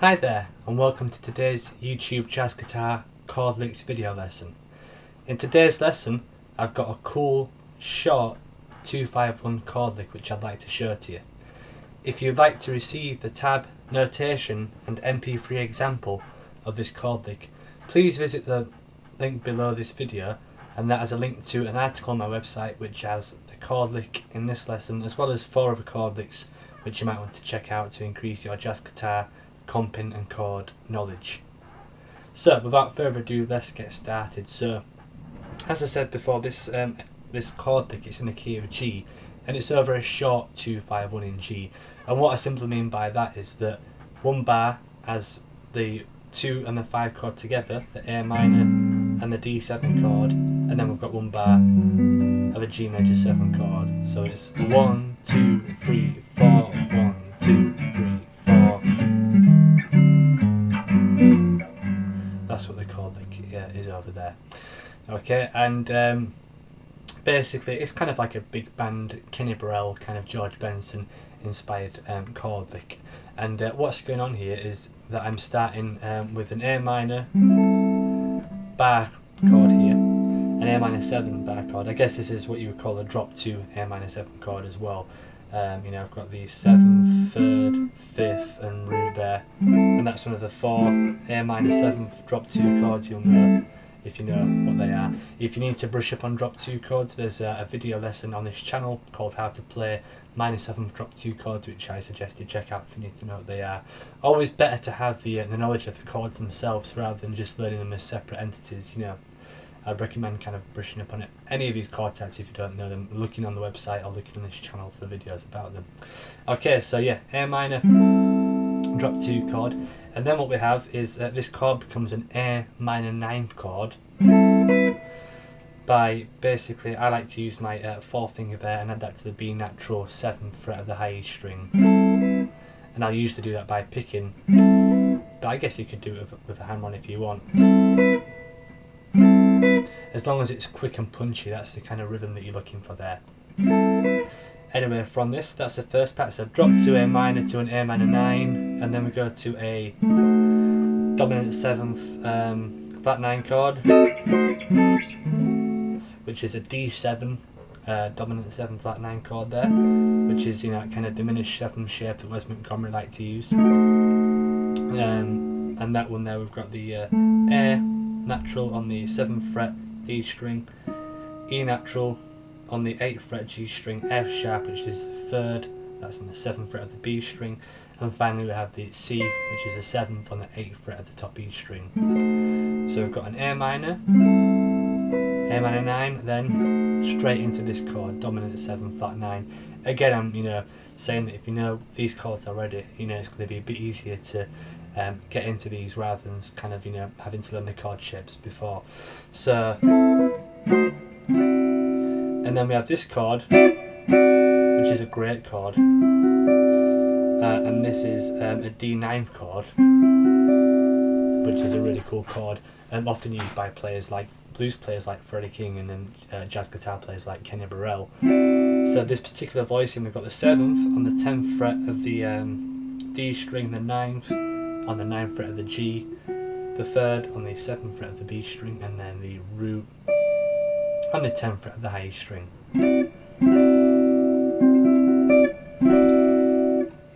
Hi there, and welcome to today's YouTube jazz guitar chord licks video lesson. In today's lesson, I've got a cool, short 2-5-1 chord lick which I'd like to show to you. If you'd like to receive the tab, notation and MP3 example of this chord lick, please visit the link below this video, and that has a link to an article on my website which has the chord lick in this lesson as well as 4 other chord licks which you might want to check out to increase your jazz guitar comping and chord knowledge. So without further ado, let's get started. So as I said before, this chord lick is in the key of G, and it's over a short 2-5-1 in G. And what I simply mean by that is that one bar has the 2 and the 5 chord together, the A minor and the D7 chord, and then we've got one bar of a G major 7 chord. So it's 1, 2, 3, 4, 1, 2, 3, 4. That's what the chord lick is over there. Okay, and basically it's kind of like a big band, Kenny Burrell, kind of George Benson inspired chord lick. And what's going on here is that I'm starting with an A minor bar chord here, an A minor 7 bar chord. I guess this is what you would call a drop 2 A minor 7 chord as well. I've got the 7th, 3rd, 5th and root there, and that's one of the 4 A minor 7th drop 2 chords you'll know if you know what they are. If you need to brush up on drop 2 chords, there's a video lesson on this channel called How to Play minor 7th drop 2 chords, which I suggest you check out if you need to know what they are. Always better to have the knowledge of the chords themselves rather than just learning them as separate entities, I'd recommend kind of brushing up on it. Any of these chord types, if you don't know them, looking on the website or looking on this channel for videos about them. Okay, so yeah, A minor, drop 2 chord, and then what we have is this chord becomes an A minor 9th chord by basically, I like to use my 4th finger there and add that to the B natural 7th fret of the high E string, and I'll usually do that by picking, but I guess you could do it with a hand on if you want. As long as it's quick and punchy, that's the kind of rhythm that you're looking for there. Anyway, from this, that's the first part. So drop to A minor to an A minor 9, and then we go to a dominant 7th flat 9 chord, which is a D7 dominant 7 flat 9 chord there, which is kind of diminished 7th shape that Wes Montgomery liked to use. And that one there, we've got the A natural on the 7th fret D string, E natural on the 8th fret G string, F sharp, which is the 3rd, that's on the 7th fret of the B string, and finally we have the C, which is the 7th on the 8th fret of the top E string. So we've got an A minor 9, then straight into this chord, dominant 7 flat 9. Again, I'm saying that if you know these chords already, it's going to be a bit easier to get into these rather than kind of having to learn the chord shapes before. So, and then we have this chord, which is a great chord, and this is a D9 chord, which is a really cool chord, often used by blues players like Freddie King, and then jazz guitar players like Kenny Burrell. So this particular voicing, we've got the 7th on the 10th fret of the D string, the 9th on the 9th fret of the G, the 3rd on the 7th fret of the B string, and then the root on the 10th fret of the high E string.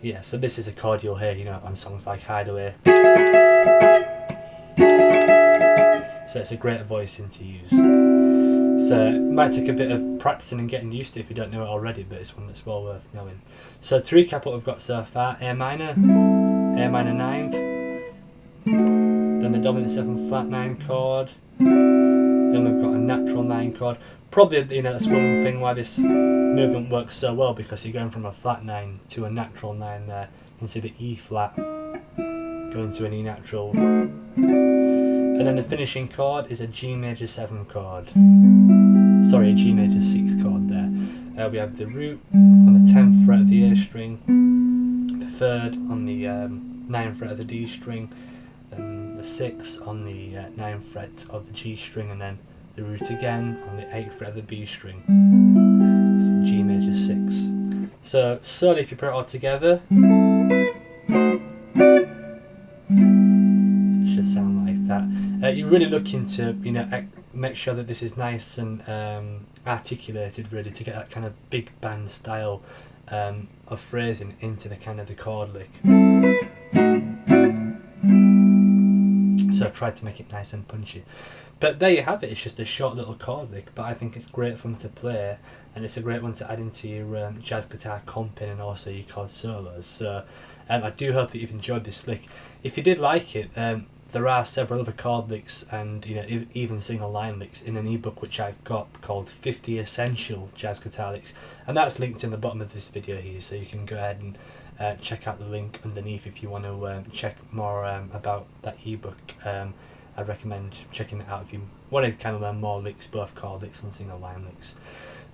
Yeah, so this is a chord you'll hear, on songs like Hideaway. So it's a great voicing to use. So it might take a bit of practicing and getting used to if you don't know it already, but it's one that's well worth knowing. So to recap what we've got so far: A minor 9th, then the dominant 7 flat 9 chord, then we've got a natural 9 chord. Probably that's one thing why this movement works so well, because you're going from a flat 9 to a natural 9 there. You can see the E flat going to an E natural, and then the finishing chord is a G major 7 chord, sorry, a G major 6 chord there. We have the root on the 10th fret of the A string, the 3rd on the 9th fret of the D string, then the 6th on the 9th fret of the G string, and then the root again on the 8th fret of the B string. It's G major 6. So slowly, if you put it all together, you're really looking to, you know, make sure that this is nice and articulated, really, to get that kind of big band style of phrasing into the kind of the chord lick. So I tried to make it nice and punchy. But there you have it. It's just a short little chord lick, but I think it's great fun to play, and it's a great one to add into your jazz guitar comping and also your chord solos. So I do hope that you've enjoyed this lick. If you did like it, there are several other chord licks and, you know, even single line licks in an ebook which I've got called 50 Essential Jazz Guitar Licks, and that's linked in the bottom of this video here, so you can go ahead and check out the link underneath if you want to check more about that ebook. I'd recommend checking it out if you want to kind of learn more licks, both chord licks and single line licks.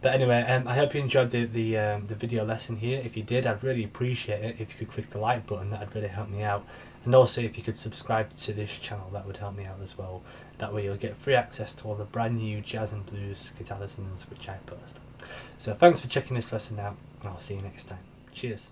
But anyway, I hope you enjoyed the video lesson here. If you did, I'd really appreciate it if you could click the like button. That would really help me out. And also, if you could subscribe to this channel, that would help me out as well. That way you'll get free access to all the brand new jazz and blues guitar lessons which I post. So thanks for checking this lesson out, and I'll see you next time. Cheers.